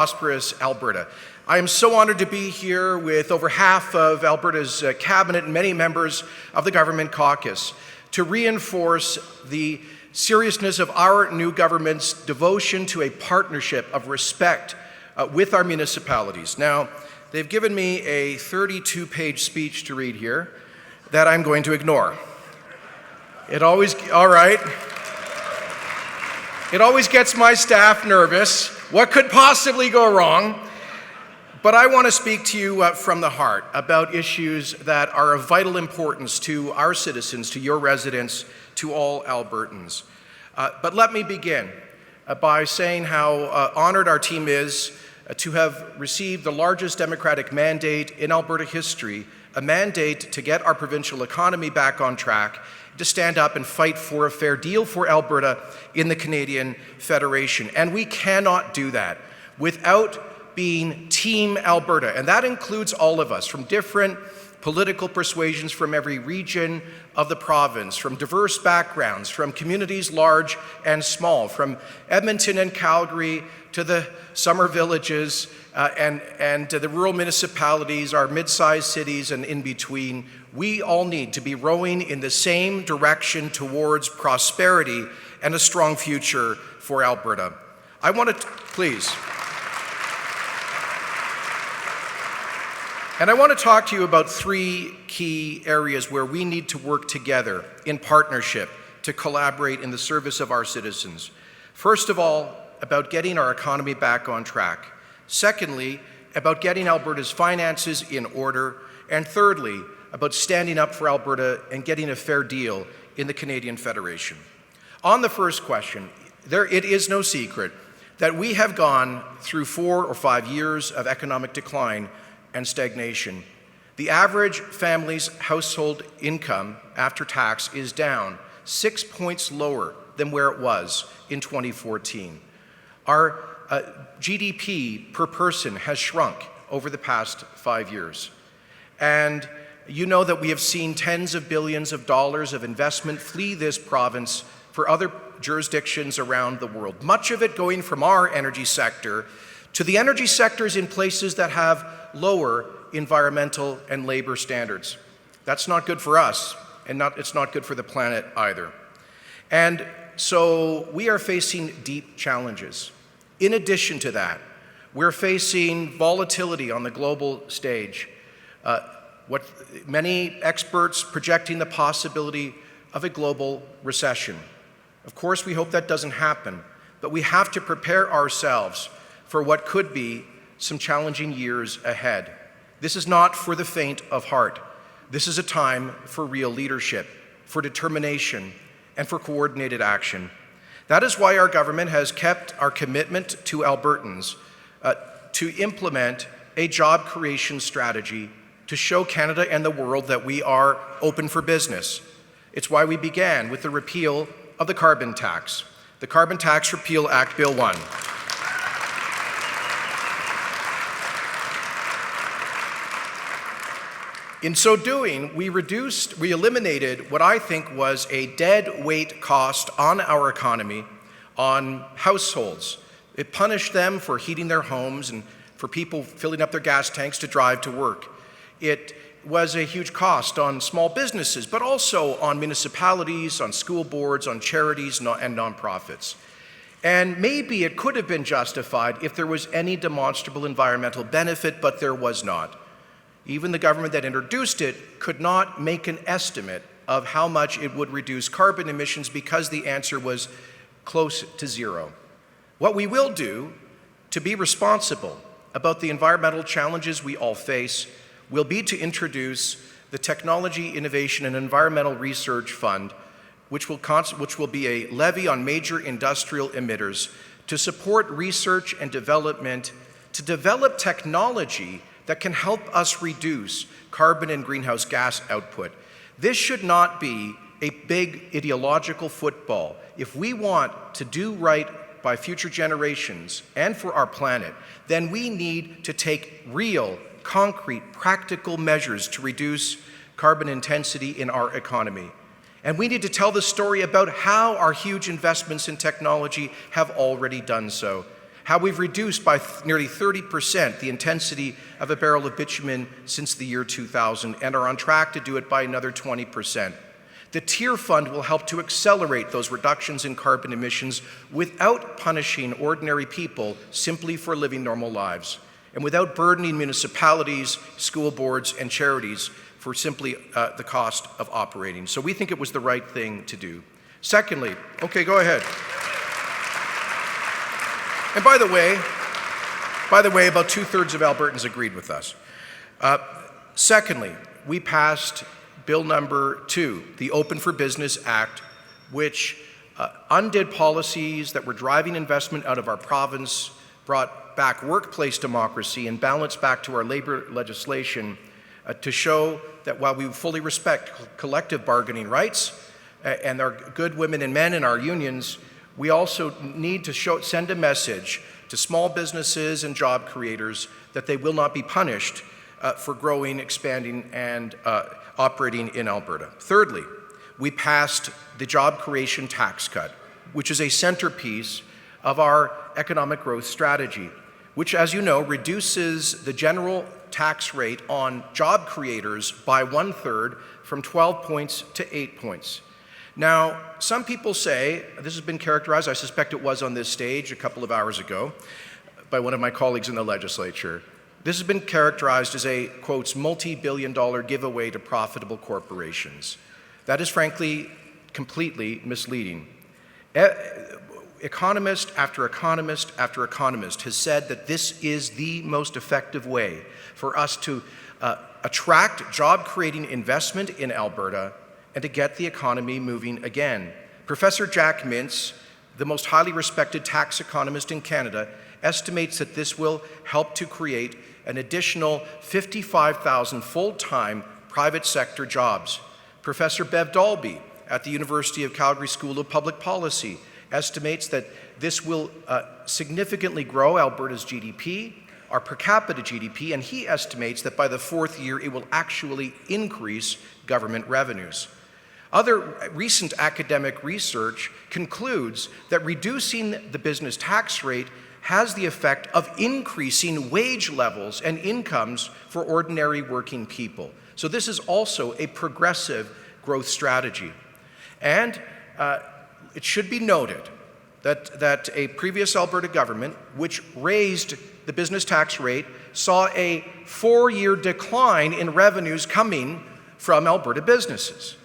prosperous Alberta. I am so honored to be here with over half of Alberta's cabinet and many members of the government caucus to reinforce the seriousness of our new government's devotion to a partnership of respect with our municipalities. Now, they've given me a 32-page speech to read here that I'm going to ignore. All right. It always gets my staff nervous. What could possibly go wrong? But I want to speak to you from the heart about issues that are of vital importance to our citizens, to your residents, to all Albertans. But let me begin by saying how honored our team is to have received the largest democratic mandate in Alberta history, a mandate to get our provincial economy back on track, to stand up and fight for a fair deal for Alberta in the Canadian Federation. And we cannot do that without being Team Alberta. And that includes all of us from different political persuasions from every region of the province, from diverse backgrounds, from communities large and small, from Edmonton and Calgary to the summer villages and to the rural municipalities, our mid-sized cities and in between. We all need to be rowing in the same direction towards prosperity and a strong future for Alberta. I want to, please. And I want to talk to you about three key areas where we need to work together in partnership to collaborate in the service of our citizens. First of all, about getting our economy back on track. Secondly, about getting Alberta's finances in order. And thirdly, about standing up for Alberta and getting a fair deal in the Canadian Federation. On the first question, it is no secret that we have gone through 4 or 5 years of economic decline and stagnation. The average family's household income after tax is down 6 points lower than where it was in 2014. Our GDP per person has shrunk over the past 5 years. And you know that we have seen tens of billions of dollars of investment flee this province for other jurisdictions around the world, much of it going from our energy sector to the energy sectors in places that have lower environmental and labor standards. That's not good for us, and it's not good for the planet either. And so we are facing deep challenges. In addition to that, we're facing volatility on the global stage. What many experts projecting the possibility of a global recession. Of course, we hope that doesn't happen, but we have to prepare ourselves for what could be some challenging years ahead. This is not for the faint of heart. This is a time for real leadership, for determination, and for coordinated action. That is why our government has kept our commitment to Albertans to implement a job creation strategy to show Canada and the world that we are open for business. It's why we began with the repeal of the carbon tax, the Carbon Tax Repeal Act Bill 1. In so doing, we eliminated what I think was a dead weight cost on our economy, on households. It punished them for heating their homes and for people filling up their gas tanks to drive to work. It was a huge cost on small businesses, but also on municipalities, on school boards, on charities and nonprofits. And maybe it could have been justified if there was any demonstrable environmental benefit, but there was not. Even the government that introduced it could not make an estimate of how much it would reduce carbon emissions because the answer was close to zero. What we will do to be responsible about the environmental challenges we all face will be to introduce the Technology, Innovation and Environmental Research Fund, which will be a levy on major industrial emitters to support research and development, to develop technology that can help us reduce carbon and greenhouse gas output. This should not be a big ideological football. If we want to do right by future generations and for our planet, then we need to take real, concrete, practical measures to reduce carbon intensity in our economy. And we need to tell the story about how our huge investments in technology have already done so, how we've reduced by nearly 30% the intensity of a barrel of bitumen since the year 2000 and are on track to do it by another 20%. The TIER Fund will help to accelerate those reductions in carbon emissions without punishing ordinary people simply for living normal lives, and without burdening municipalities, school boards, and charities for simply the cost of operating. So we think it was the right thing to do. Secondly, okay, go ahead. And by the way, about 2/3 of Albertans agreed with us. Secondly, we passed Bill number 2, the Open for Business Act, which undid policies that were driving investment out of our province, brought back workplace democracy, and balanced back to our labor legislation to show that while we fully respect collective bargaining rights and our good women and men in our unions, we also need to send a message to small businesses and job creators that they will not be punished for growing, expanding, and operating in Alberta. Thirdly, we passed the job creation tax cut, which is a centerpiece of our economic growth strategy, which, as you know, reduces the general tax rate on job creators by 1/3 from 12 points to 8 points. Now, some people say, this has been characterized, I suspect it was on this stage a couple of hours ago, by one of my colleagues in the legislature. This has been characterized as a, quotes, multi-billion-dollar giveaway to profitable corporations. That is frankly completely misleading. Economist after economist after economist has said that this is the most effective way for us to attract job-creating investment in Alberta and to get the economy moving again. Professor Jack Mintz, the most highly respected tax economist in Canada, estimates that this will help to create an additional 55,000 full-time private sector jobs. Professor Bev Dalby at the University of Calgary School of Public Policy estimates that this will significantly grow Alberta's GDP, our per capita GDP, and he estimates that by the 4th year it will actually increase government revenues. Other recent academic research concludes that reducing the business tax rate has the effect of increasing wage levels and incomes for ordinary working people. So this is also a progressive growth strategy. And it should be noted that a previous Alberta government, which raised the business tax rate, saw a 4-year decline in revenues coming from Alberta businesses.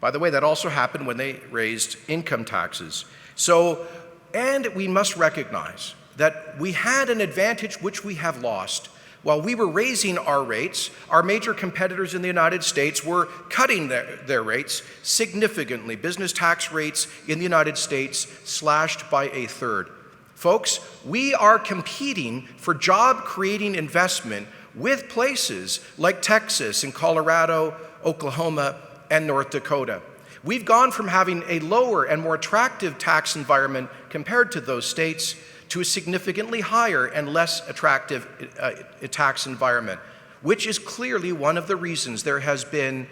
By the way, that also happened when they raised income taxes. And we must recognize that we had an advantage which we have lost. While we were raising our rates, our major competitors in the United States were cutting their rates significantly. Business tax rates in the United States slashed by 1/3. Folks, we are competing for job-creating investment with places like Texas and Colorado, Oklahoma, and North Dakota. We've gone from having a lower and more attractive tax environment compared to those states to a significantly higher and less attractive tax environment, which is clearly one of the reasons there has been,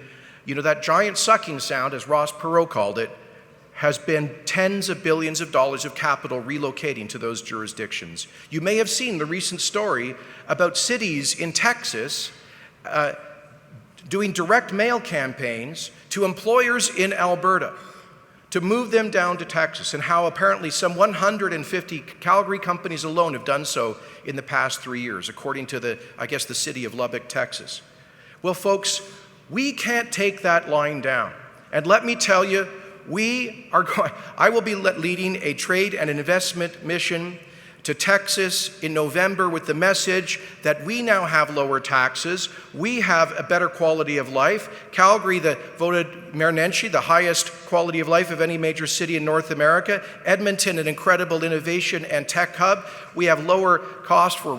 that giant sucking sound, as Ross Perot called it, has been tens of billions of dollars of capital relocating to those jurisdictions. You may have seen the recent story about cities in Texas doing direct mail campaigns to employers in Alberta to move them down to Texas, and how apparently some 150 Calgary companies alone have done so in the past 3 years, according to the city of Lubbock, Texas. Well, folks, we can't take that line down. And let me tell you, I will be leading a trade and investment mission to Texas in November with the message that we now have lower taxes, we have a better quality of life. Calgary voted Mayor Nenshi the highest quality of life of any major city in North America. Edmonton, an incredible innovation and tech hub. We have lower cost for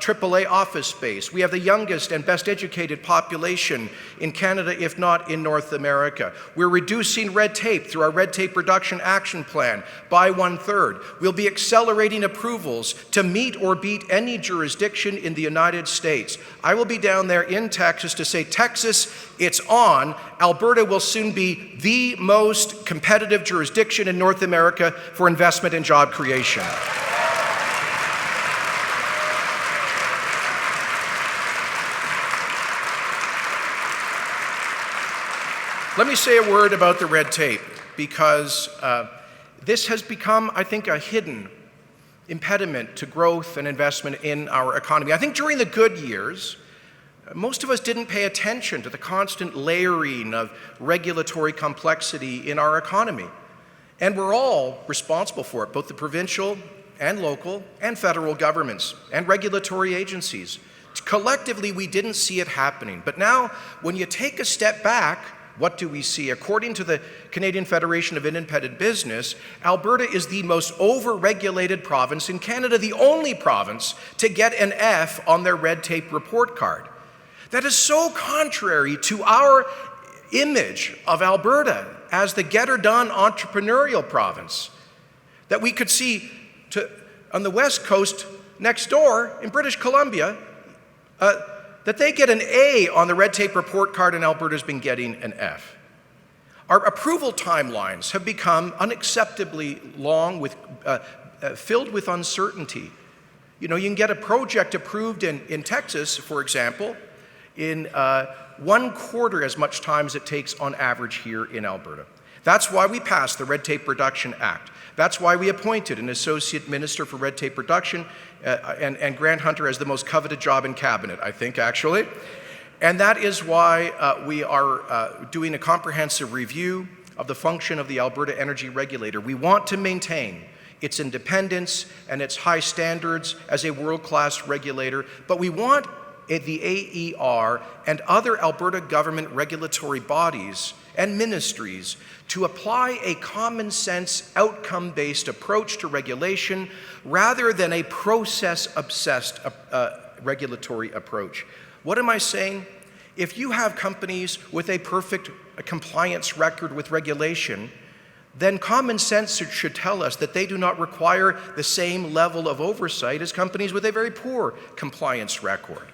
AAA office space. We have the youngest and best educated population in Canada, if not in North America. We're reducing red tape through our Red Tape Reduction Action Plan by 1/3. We'll be accelerating approvals to meet or beat any jurisdiction in the United States. I will be down there in Texas to say, Texas, it's on. Alberta will soon be the most competitive jurisdiction in North America for investment and job creation. Let me say a word about the red tape, because this has become, I think, a hidden impediment to growth and investment in our economy. I think during the good years, most of us didn't pay attention to the constant layering of regulatory complexity in our economy. And we're all responsible for it, both the provincial and local and federal governments and regulatory agencies. Collectively, we didn't see it happening. But now, when you take a step back, what do we see? According to the Canadian Federation of Independent Business, Alberta is the most over-regulated province in Canada, the only province to get an F on their red tape report card. That is so contrary to our image of Alberta as the get-her-done entrepreneurial province that we could see on the west coast next door in British Columbia, that they get an A on the red tape report card and Alberta's been getting an F. Our approval timelines have become unacceptably long, filled with uncertainty. You know, you can get a project approved in Texas, for example, in 1/4 as much time as it takes on average here in Alberta. That's why we passed the Red Tape Reduction Act. That's why we appointed an Associate Minister for Red Tape Reduction and Grant Hunter as the most coveted job in Cabinet, I think, actually. And that is why we are doing a comprehensive review of the function of the Alberta Energy Regulator. We want to maintain its independence and its high standards as a world-class regulator, but we want the AER and other Alberta government regulatory bodies and ministries to apply a common-sense, outcome-based approach to regulation rather than a process-obsessed regulatory approach. What am I saying? If you have companies with a perfect compliance record with regulation, then common sense should tell us that they do not require the same level of oversight as companies with a very poor compliance record.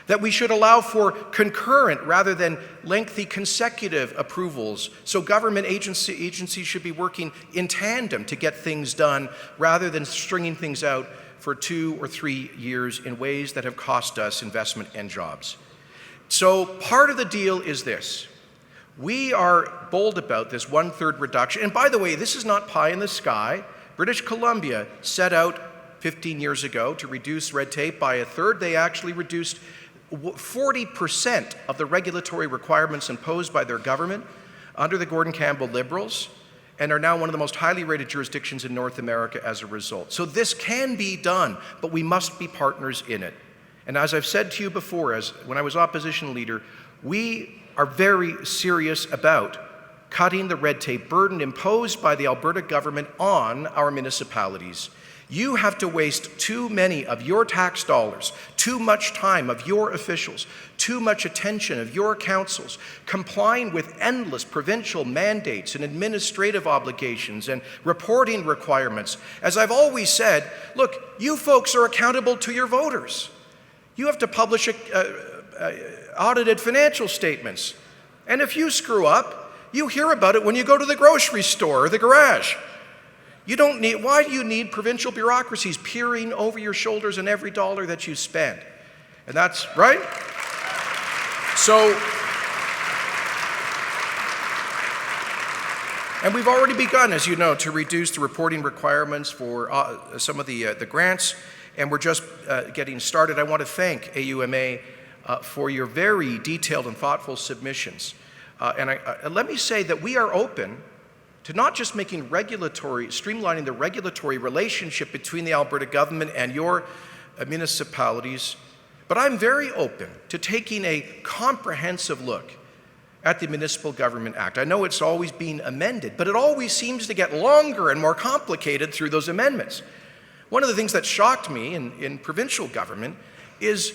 That we should allow for concurrent rather than lengthy consecutive approvals. So government agencies should be working in tandem to get things done rather than stringing things out for 2 or 3 years in ways that have cost us investment and jobs. So part of the deal is this. We are bold about this 1/3 reduction. And by the way, this is not pie in the sky. British Columbia set out 15 years ago to reduce red tape by 1/3. They actually reduced 40% of the regulatory requirements imposed by their government under the Gordon Campbell Liberals, and are now one of the most highly rated jurisdictions in North America as a result. So this can be done, but we must be partners in it. And as I've said to you before, when I was opposition leader, we are very serious about cutting the red tape burden imposed by the Alberta government on our municipalities. You have to waste too many of your tax dollars, too much time of your officials, too much attention of your councils, complying with endless provincial mandates and administrative obligations and reporting requirements. As I've always said, look, you folks are accountable to your voters. You have to publish audited financial statements. And if you screw up, you hear about it when you go to the grocery store or the garage. Why do you need provincial bureaucracies peering over your shoulders in every dollar that you spend? And that's right. So, and we've already begun, as you know, to reduce the reporting requirements for some of the grants, and we're just getting started. I want to thank AUMA for your very detailed and thoughtful submissions. And let me say that we are open to not just streamlining the regulatory relationship between the Alberta government and your municipalities, but I'm very open to taking a comprehensive look at the Municipal Government Act. I know it's always been amended, but it always seems to get longer and more complicated through those amendments. One of the things that shocked me in provincial government is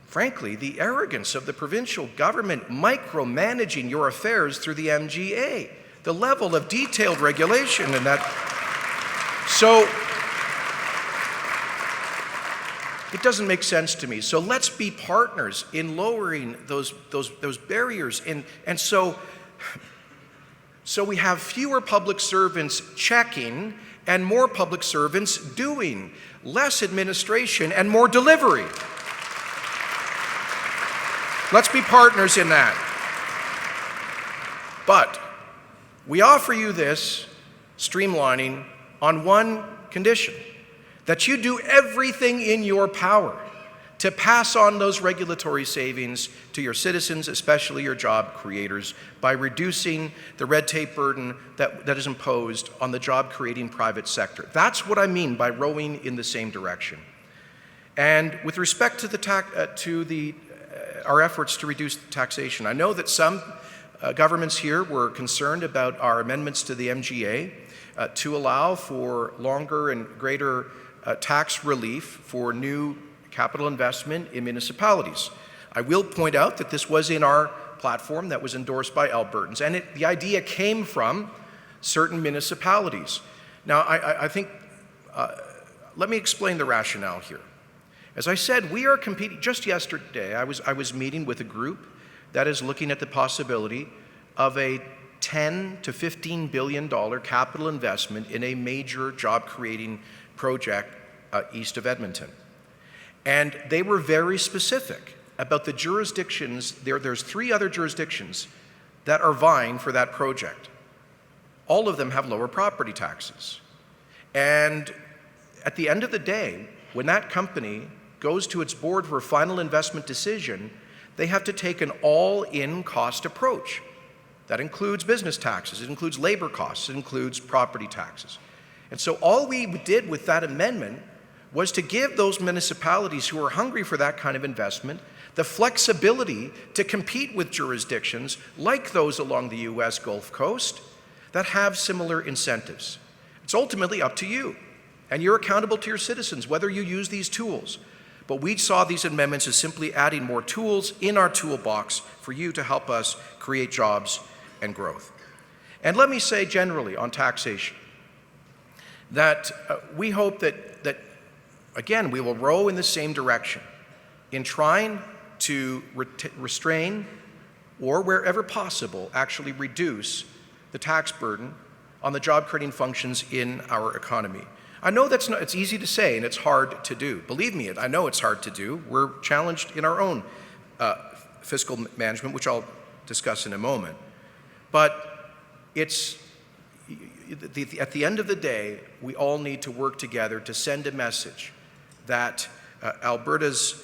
frankly, the arrogance of the provincial government micromanaging your affairs through the MGA. The level of detailed regulation and that. So it doesn't make sense to me. So let's be partners in lowering those barriers. And so we have fewer public servants checking and more public servants doing, less administration and more delivery. Let's be partners in that. But we offer you this streamlining on one condition, that you do everything in your power to pass on those regulatory savings to your citizens, especially your job creators, by reducing the red tape burden that is imposed on the job-creating private sector. That's what I mean by rowing in the same direction. And with respect to our efforts to reduce taxation, I know that some governments here were concerned about our amendments to the MGA to allow for longer and greater tax relief for new capital investment in municipalities. I will point out that this was in our platform that was endorsed by Albertans, and the idea came from certain municipalities. Now, I think, let me explain the rationale here. As I said, we are competing. Just yesterday, I was meeting with a group that is looking at the possibility of a $10 to $15 billion capital investment in a major job-creating project east of Edmonton. And they were very specific about the jurisdictions. There's 3 other jurisdictions that are vying for that project. All of them have lower property taxes. And at the end of the day, when that company goes to its board for a final investment decision, they have to take an all-in cost approach. That includes business taxes, it includes labor costs, it includes property taxes. And so all we did with that amendment was to give those municipalities who are hungry for that kind of investment the flexibility to compete with jurisdictions like those along the U.S. Gulf Coast that have similar incentives. It's ultimately up to you, and you're accountable to your citizens whether you use these tools. But we saw these amendments as simply adding more tools in our toolbox for you to help us create jobs and growth. And let me say generally on taxation that we hope that again, we will row in the same direction in trying to restrain or, wherever possible, actually reduce the tax burden on the job-creating functions in our economy. I know it's easy to say and it's hard to do. Believe me, I know it's hard to do. We're challenged in our own fiscal management, which I'll discuss in a moment. But at the end of the day, we all need to work together to send a message that Alberta's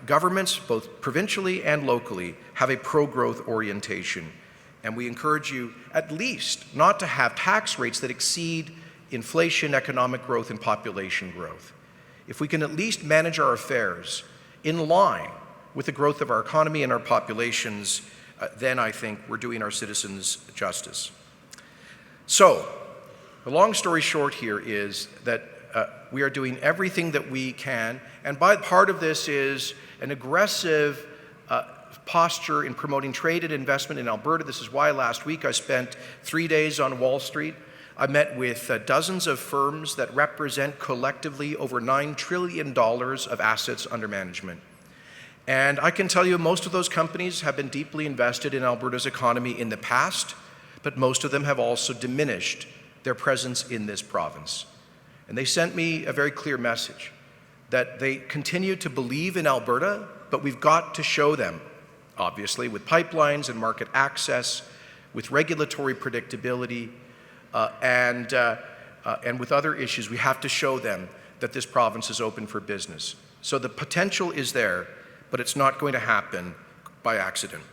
governments, both provincially and locally, have a pro-growth orientation. And we encourage you at least not to have tax rates that exceed inflation, economic growth, and population growth. If we can at least manage our affairs in line with the growth of our economy and our populations, then I think we're doing our citizens justice. So, the long story short here is that we are doing everything that we can, and part of this is an aggressive posture in promoting trade and investment in Alberta. This is why last week I spent 3 days on Wall Street. I met with dozens of firms that represent collectively over $9 trillion of assets under management. And I can tell you most of those companies have been deeply invested in Alberta's economy in the past, but most of them have also diminished their presence in this province. And they sent me a very clear message that they continue to believe in Alberta, but we've got to show them, obviously, with pipelines and market access, with regulatory predictability, and with other issues, we have to show them that this province is open for business. So the potential is there, but it's not going to happen by accident.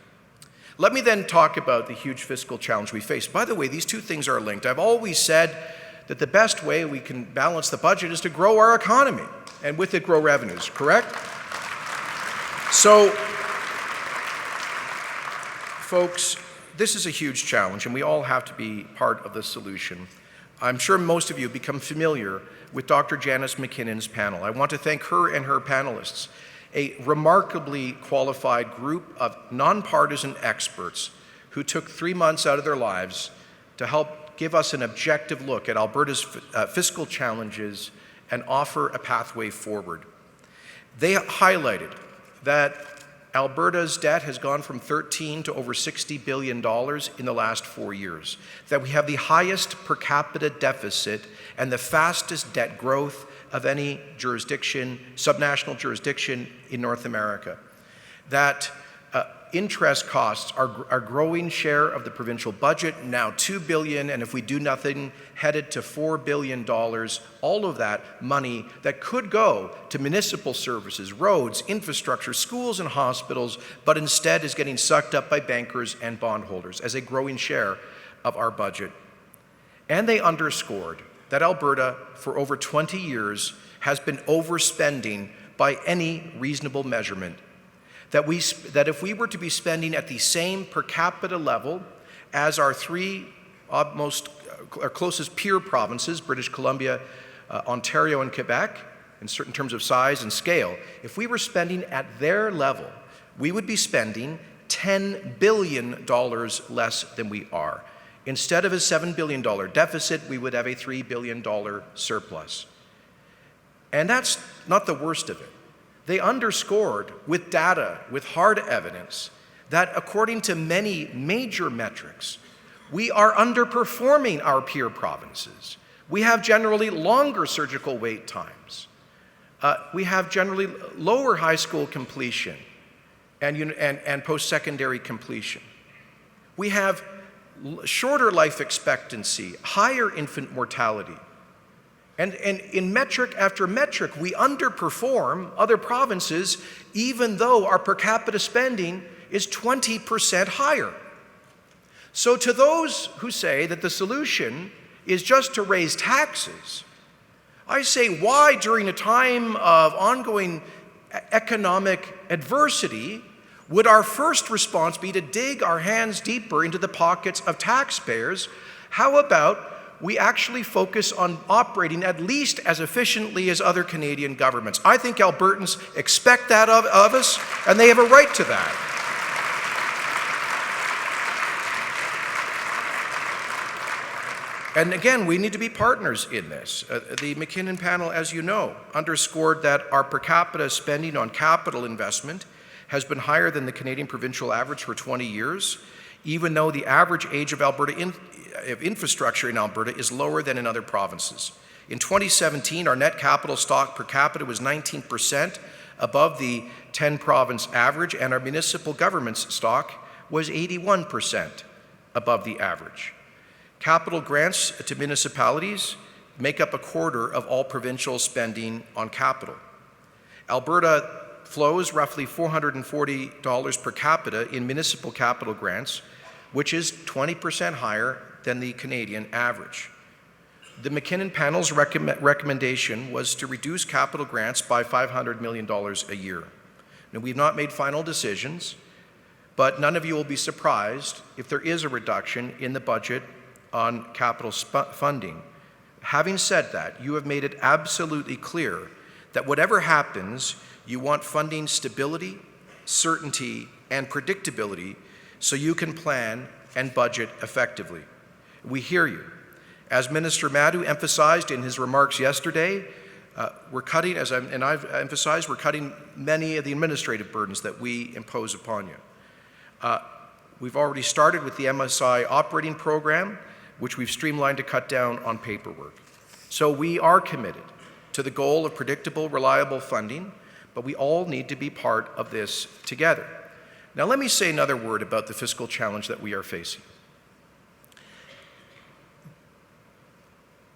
Let me then talk about the huge fiscal challenge we face. By the way, these two things are linked. I've always said that the best way we can balance the budget is to grow our economy, and with it grow revenues, correct? So, folks, this is a huge challenge, and we all have to be part of the solution. I'm sure most of you have become familiar with Dr. Janice McKinnon's panel. I want to thank her and her panelists, a remarkably qualified group of nonpartisan experts who took 3 months out of their lives to help give us an objective look at Alberta's fiscal challenges and offer a pathway forward. They highlighted that Alberta's debt has gone from $13 to over $60 billion in the last 4 years, that we have the highest per capita deficit and the fastest debt growth of any jurisdiction, subnational jurisdiction in North America, that interest costs are growing share of the provincial budget, now $2 billion, and if we do nothing, headed to $4 billion. All of that money that could go to municipal services, roads, infrastructure, schools and hospitals, but instead is getting sucked up by bankers and bondholders as a growing share of our budget. And they underscored that Alberta, for over 20 years, has been overspending by any reasonable measurement. That if we were to be spending at the same per capita level as our three closest peer provinces, British Columbia, Ontario, and Quebec, in certain terms of size and scale, if we were spending at their level, we would be spending $10 billion less than we are. Instead of a $7 billion deficit, we would have a $3 billion surplus. And that's not the worst of it. They underscored with data, with hard evidence, that according to many major metrics, we are underperforming our peer provinces. We have generally longer surgical wait times. We have generally lower high school completion and post-secondary completion. We have shorter life expectancy, higher infant mortality. And in metric after metric, we underperform other provinces, even though our per capita spending is 20% higher. So to those who say that the solution is just to raise taxes, I say, why during a time of ongoing economic adversity would our first response be to dig our hands deeper into the pockets of taxpayers? How about we actually focus on operating at least as efficiently as other Canadian governments? I think Albertans expect that of us, and they have a right to that. And again, we need to be partners in this. The McKinnon Panel, as you know, underscored that our per capita spending on capital investment has been higher than the Canadian provincial average for 20 years, even though the average age of infrastructure in Alberta is lower than in other provinces. In 2017, our net capital stock per capita was 19% above the 10-province average, and our municipal government's stock was 81% above the average. Capital grants to municipalities make up a quarter of all provincial spending on capital. Alberta flows roughly $440 per capita in municipal capital grants, which is 20% higher than the Canadian average. The McKinnon Panel's recommendation was to reduce capital grants by $500 million a year. Now, we've not made final decisions, but none of you will be surprised if there is a reduction in the budget on capital funding. Having said that, you have made it absolutely clear that whatever happens, you want funding stability, certainty, and predictability so you can plan and budget effectively. We hear you. As Minister Madhu emphasized in his remarks yesterday, we're cutting, and I've emphasized, we're cutting many of the administrative burdens that we impose upon you. We've already started with the MSI operating program, which we've streamlined to cut down on paperwork. So we are committed to the goal of predictable, reliable funding, but we all need to be part of this together. Now let me say another word about the fiscal challenge that we are facing.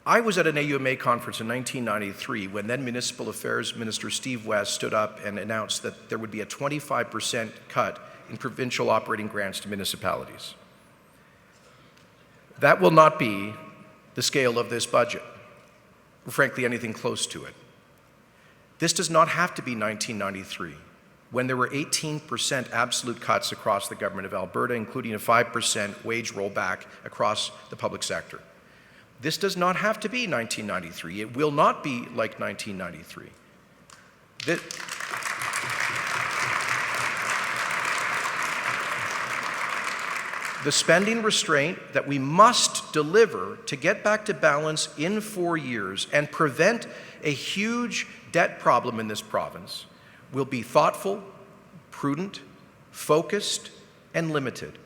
I was at an AUMA conference in 1993 when then Municipal Affairs Minister Steve West stood up and announced that there would be a 25% cut in provincial operating grants to municipalities. That will not be the scale of this budget, or frankly anything close to it. This does not have to be 1993, when there were 18% absolute cuts across the government of Alberta, including a 5% wage rollback across the public sector. This does not have to be 1993. It will not be like 1993. The spending restraint that we must deliver to get back to balance in 4 years and prevent a huge debt problem in this province will be thoughtful, prudent, focused, and limited.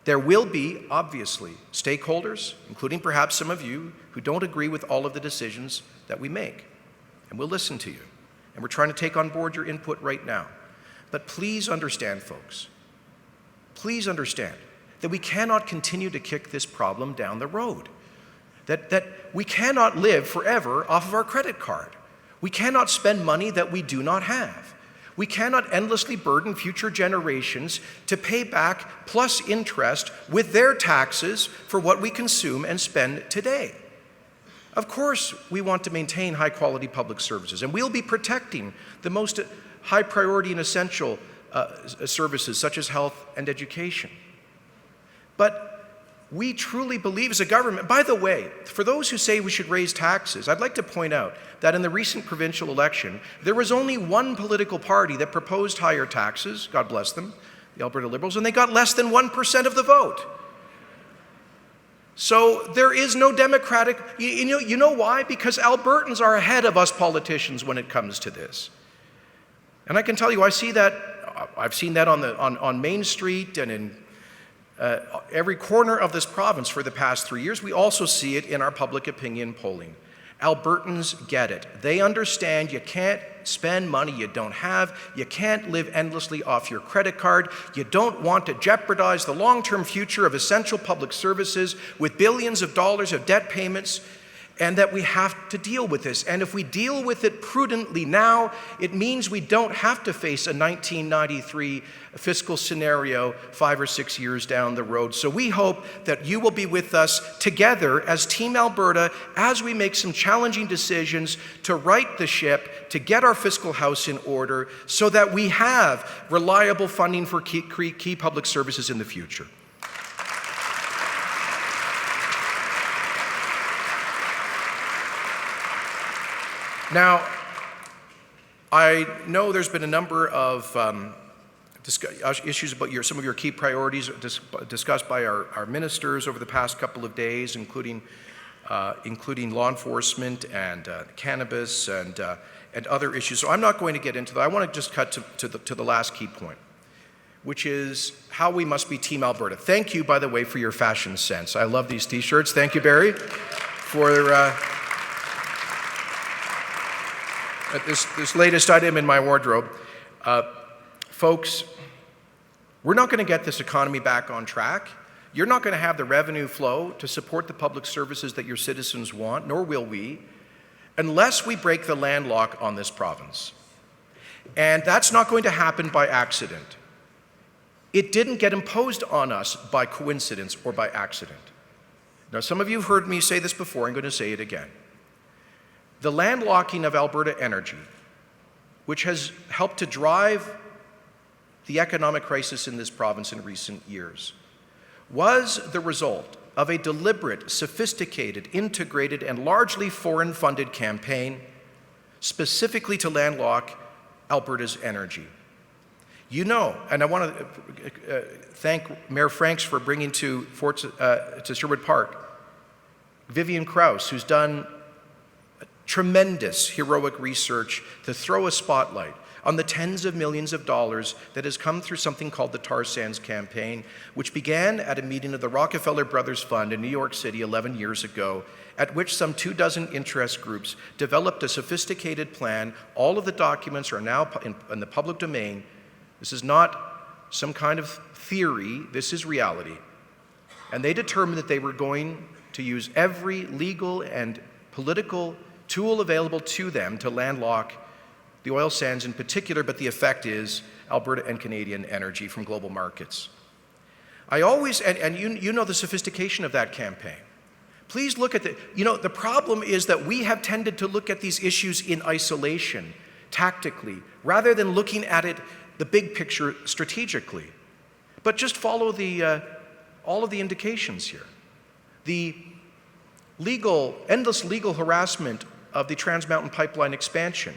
There will be, obviously, stakeholders, including perhaps some of you, who don't agree with all of the decisions that we make. And we'll listen to you. And we're trying to take on board your input right now. But please understand, folks, please understand that we cannot continue to kick this problem down the road. That we cannot live forever off of our credit card. We cannot spend money that we do not have. We cannot endlessly burden future generations to pay back plus interest with their taxes for what we consume and spend today. Of course, we want to maintain high-quality public services, and we'll be protecting the most high priority and essential services such as health and education. But we truly believe as a government, by the way, for those who say we should raise taxes, I'd like to point out that in the recent provincial election, there was only one political party that proposed higher taxes, God bless them, the Alberta Liberals, and they got less than 1% of the vote. So there is no democratic, you know why? Because Albertans are ahead of us politicians when it comes to this. And I can tell you, I've seen that on Main Street and in every corner of this province for the past 3 years. We also see it in our public opinion polling. Albertans get it. They understand you can't spend money you don't have. You can't live endlessly off your credit card. You don't want to jeopardize the long-term future of essential public services with billions of dollars of debt payments, and that we have to deal with this. And if we deal with it prudently now, it means we don't have to face a 1993 fiscal scenario 5 or 6 years down the road. So we hope that you will be with us together as Team Alberta as we make some challenging decisions to right the ship, to get our fiscal house in order so that we have reliable funding for key public services in the future. Now, I know there's been a number of issues about some of your key priorities discussed by our ministers over the past couple of days, including law enforcement and cannabis and other issues. So I'm not going to get into that. I want to just cut to the last key point, which is how we must be Team Alberta. Thank you, by the way, for your fashion sense. I love these T-shirts. Thank you, Barry, for this latest item in my wardrobe. Folks, we're not going to get this economy back on track. You're not going to have the revenue flow to support the public services that your citizens want, nor will we, unless we break the landlock on this province. And that's not going to happen by accident. It didn't get imposed on us by coincidence or by accident. Now, some of you have heard me say this before. I'm going to say it again. The landlocking of Alberta Energy, which has helped to drive the economic crisis in this province in recent years, was the result of a deliberate, sophisticated, integrated, and largely foreign-funded campaign specifically to landlock Alberta's energy. You know, and I want to thank Mayor Franks for bringing to Sherwood Park Vivian Krause, who's done tremendous heroic research to throw a spotlight on the tens of millions of dollars that has come through something called the Tar Sands campaign, which began at a meeting of the Rockefeller Brothers Fund in New York City 11 years ago, at which some 24 interest groups developed a sophisticated plan. All of the documents are now in the public domain. This is not some kind of theory, this is reality. And they determined that they were going to use every legal and political tool available to them to landlock the oil sands in particular, but the effect is Alberta and Canadian energy from global markets. I always, and you know the sophistication of that campaign. Please look at the problem is that we have tended to look at these issues in isolation, tactically, rather than looking at it, the big picture strategically. But just follow all of the indications here. The endless legal harassment of the Trans Mountain Pipeline expansion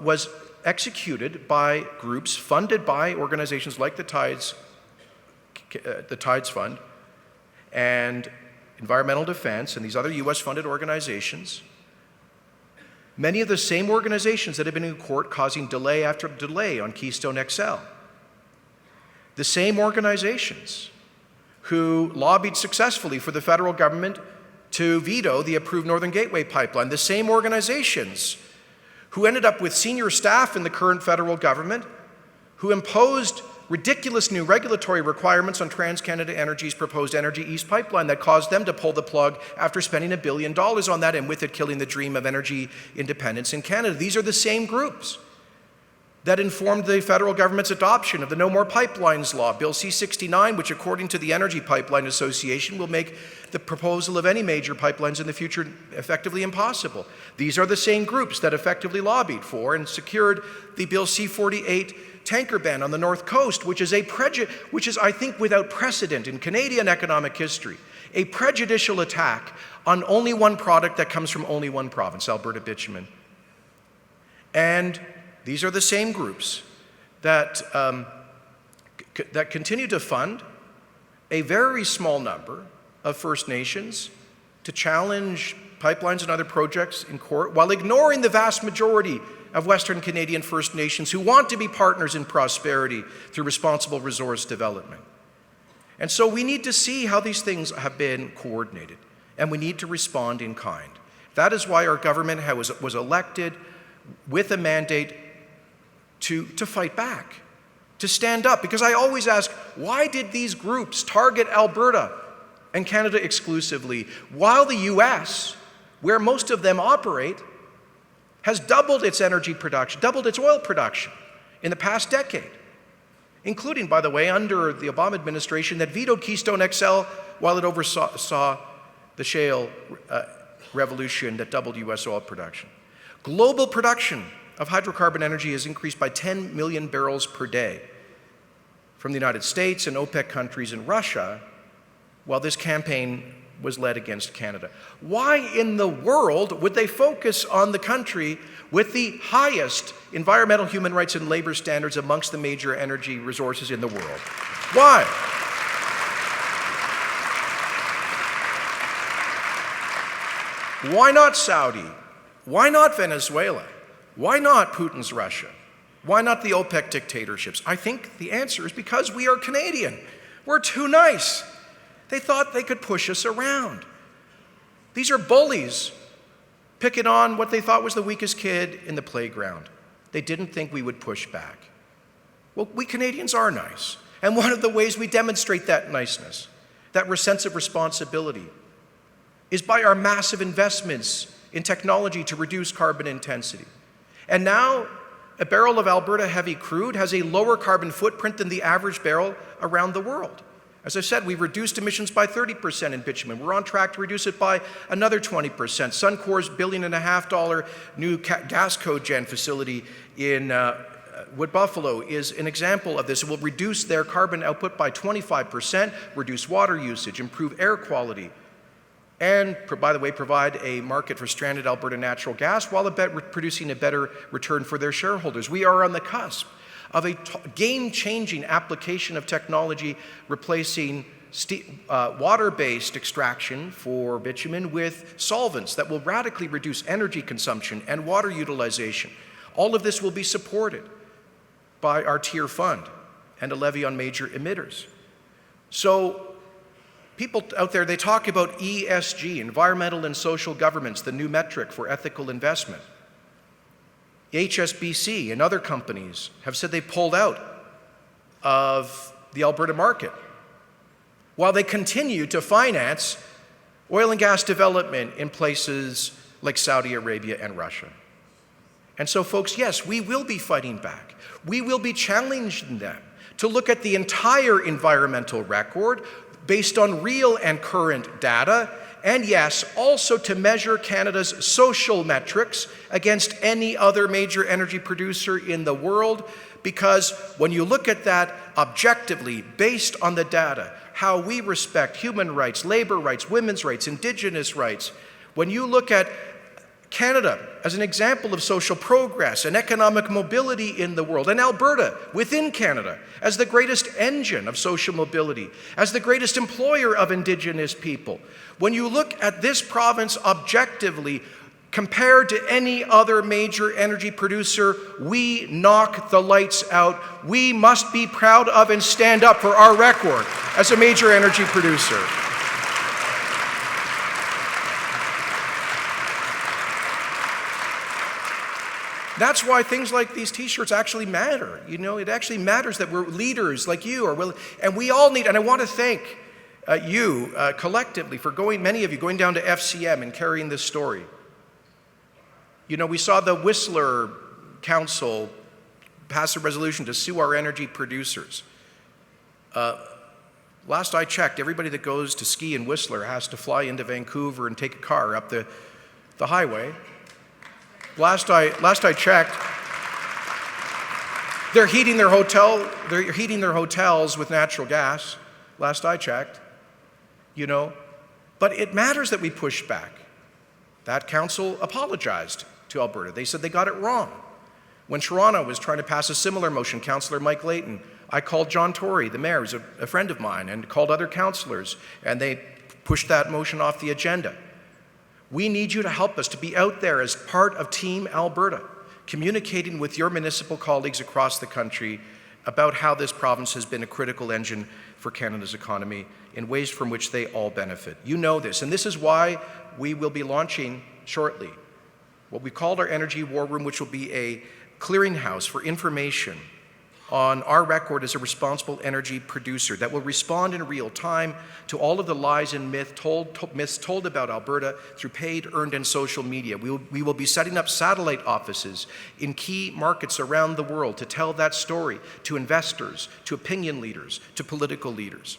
was executed by groups funded by organizations like the Tides Fund and Environmental Defense and these other US-funded organizations. Many of the same organizations that have been in court causing delay after delay on Keystone XL. The same organizations who lobbied successfully for the federal government to veto the approved Northern Gateway pipeline. The same organizations who ended up with senior staff in the current federal government who imposed ridiculous new regulatory requirements on TransCanada Energy's proposed Energy East pipeline that caused them to pull the plug after spending $1 billion on that, and with it killing the dream of energy independence in Canada. These are the same groups that informed the federal government's adoption of the No More Pipelines Law, Bill C-69, which according to the Energy Pipeline Association will make the proposal of any major pipelines in the future effectively impossible. These are the same groups that effectively lobbied for and secured the Bill C-48 tanker ban on the North Coast, which is, I think, without precedent in Canadian economic history, a prejudicial attack on only one product that comes from only one province, Alberta bitumen. And these are the same groups that, that continue to fund a very small number of First Nations to challenge pipelines and other projects in court while ignoring the vast majority of Western Canadian First Nations who want to be partners in prosperity through responsible resource development. And so we need to see how these things have been coordinated, and we need to respond in kind. That is why our government was elected with a mandate to fight back, to stand up. Because I always ask, why did these groups target Alberta and Canada exclusively, while the US, where most of them operate, has doubled its energy production, doubled its oil production in the past decade, including, by the way, under the Obama administration that vetoed Keystone XL while it oversaw the shale revolution that doubled US oil production. Global production of hydrocarbon energy has increased by 10 million barrels per day from the United States and OPEC countries and Russia, while this campaign was led against Canada. Why in the world would they focus on the country with the highest environmental, human rights, and labor standards amongst the major energy resources in the world? Why? Why not Saudi? Why not Venezuela? Why not Putin's Russia? Why not the OPEC dictatorships? I think the answer is because we are Canadian. We're too nice. They thought they could push us around. These are bullies picking on what they thought was the weakest kid in the playground. They didn't think we would push back. Well, we Canadians are nice. And one of the ways we demonstrate that niceness, that sense of responsibility, is by our massive investments in technology to reduce carbon intensity. And now, a barrel of Alberta heavy crude has a lower carbon footprint than the average barrel around the world. As I said, we've reduced emissions by 30% in bitumen. We're on track to reduce it by another 20%. Suncor's $1.5 billion new gas cogen facility in Wood Buffalo is an example of this. It will reduce their carbon output by 25%, reduce water usage, improve air quality, and, by the way, provide a market for stranded Alberta natural gas while producing a better return for their shareholders. We are on the cusp of a game-changing application of technology replacing water-based extraction for bitumen with solvents that will radically reduce energy consumption and water utilization. All of this will be supported by our tier fund and a levy on major emitters. So, people out there, they talk about ESG, environmental and social governance, the new metric for ethical investment. HSBC and other companies have said they pulled out of the Alberta market while they continue to finance oil and gas development in places like Saudi Arabia and Russia. And so, folks, yes, we will be fighting back. We will be challenging them to look at the entire environmental record based on real and current data, and yes, also to measure Canada's social metrics against any other major energy producer in the world, because when you look at that objectively, based on the data, how we respect human rights, labor rights, women's rights, Indigenous rights, when you look at Canada as an example of social progress and economic mobility in the world, and Alberta within Canada as the greatest engine of social mobility, as the greatest employer of Indigenous people. When you look at this province objectively, compared to any other major energy producer, we knock the lights out. We must be proud of and stand up for our record as a major energy producer. That's why things like these t-shirts actually matter. You know, it actually matters that we're leaders like you are willing, and we all need, and I want to thank you collectively for many of you going down to FCM and carrying this story. You know, we saw the Whistler Council pass a resolution to sue our energy producers. Last I checked, everybody that goes to ski in Whistler has to fly into Vancouver and take a car up the highway. Last I checked, they're heating their hotels with natural gas. Last I checked, you know. But it matters that we push back. That council apologized to Alberta. They said they got it wrong. When Toronto was trying to pass a similar motion, Councillor Mike Layton, I called John Tory, the mayor, who's a friend of mine, and called other councillors, and they pushed that motion off the agenda. We need you to help us to be out there as part of Team Alberta, communicating with your municipal colleagues across the country about how this province has been a critical engine for Canada's economy in ways from which they all benefit. You know this, and this is why we will be launching shortly what we called our Energy War Room, which will be a clearinghouse for information on our record as a responsible energy producer that will respond in real time to all of the lies and myths told about Alberta through paid, earned, and social media. We will be setting up satellite offices in key markets around the world to tell that story to investors, to opinion leaders, to political leaders.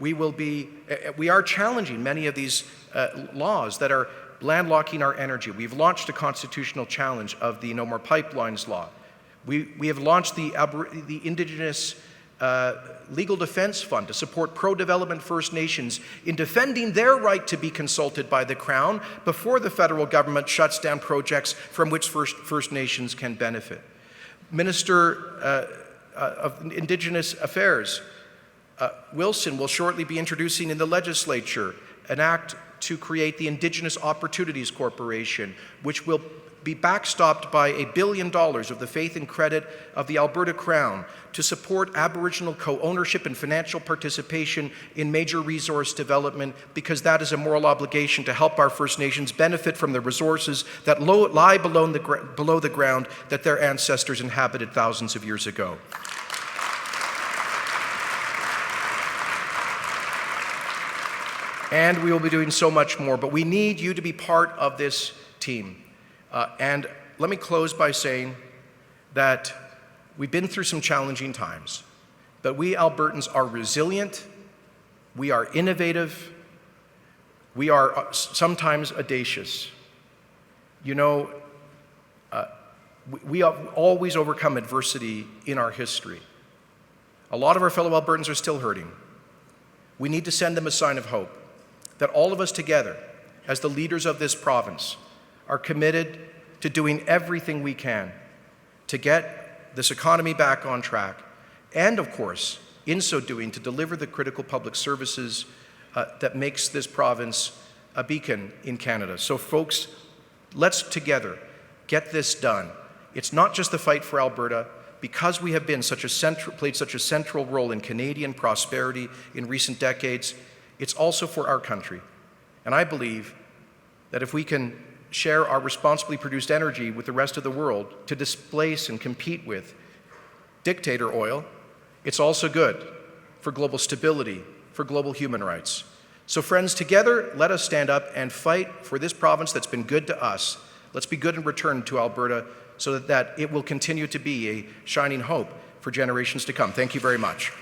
We are challenging many of these laws that are landlocking our energy. We've launched a constitutional challenge of the No More Pipelines law. We have launched the Indigenous Legal Defense Fund to support pro-development First Nations in defending their right to be consulted by the Crown before the federal government shuts down projects from which First Nations can benefit. Minister of Indigenous Affairs, Wilson, will shortly be introducing in the legislature an act to create the Indigenous Opportunities Corporation, which will be backstopped by $1 billion of the faith and credit of the Alberta Crown to support Aboriginal co-ownership and financial participation in major resource development, because that is a moral obligation to help our First Nations benefit from the resources that lie below the ground that their ancestors inhabited thousands of years ago. And we will be doing so much more, but we need you to be part of this team. And let me close by saying that we've been through some challenging times, but we Albertans are resilient, we are innovative, we are sometimes audacious. You know, we have always overcome adversity in our history. A lot of our fellow Albertans are still hurting. We need to send them a sign of hope, that all of us together, as the leaders of this province, are committed to doing everything we can to get this economy back on track, and of course, in so doing, to deliver the critical public services that makes this province a beacon in Canada. So folks, let's together get this done. It's not just the fight for Alberta. Because we have been played such a central role in Canadian prosperity in recent decades, it's also for our country. And I believe that if we can share our responsibly produced energy with the rest of the world to displace and compete with dictator oil, it's also good for global stability, for global human rights. So friends, together, let us stand up and fight for this province that's been good to us. Let's be good in return to Alberta so that it will continue to be a shining hope for generations to come. Thank you very much.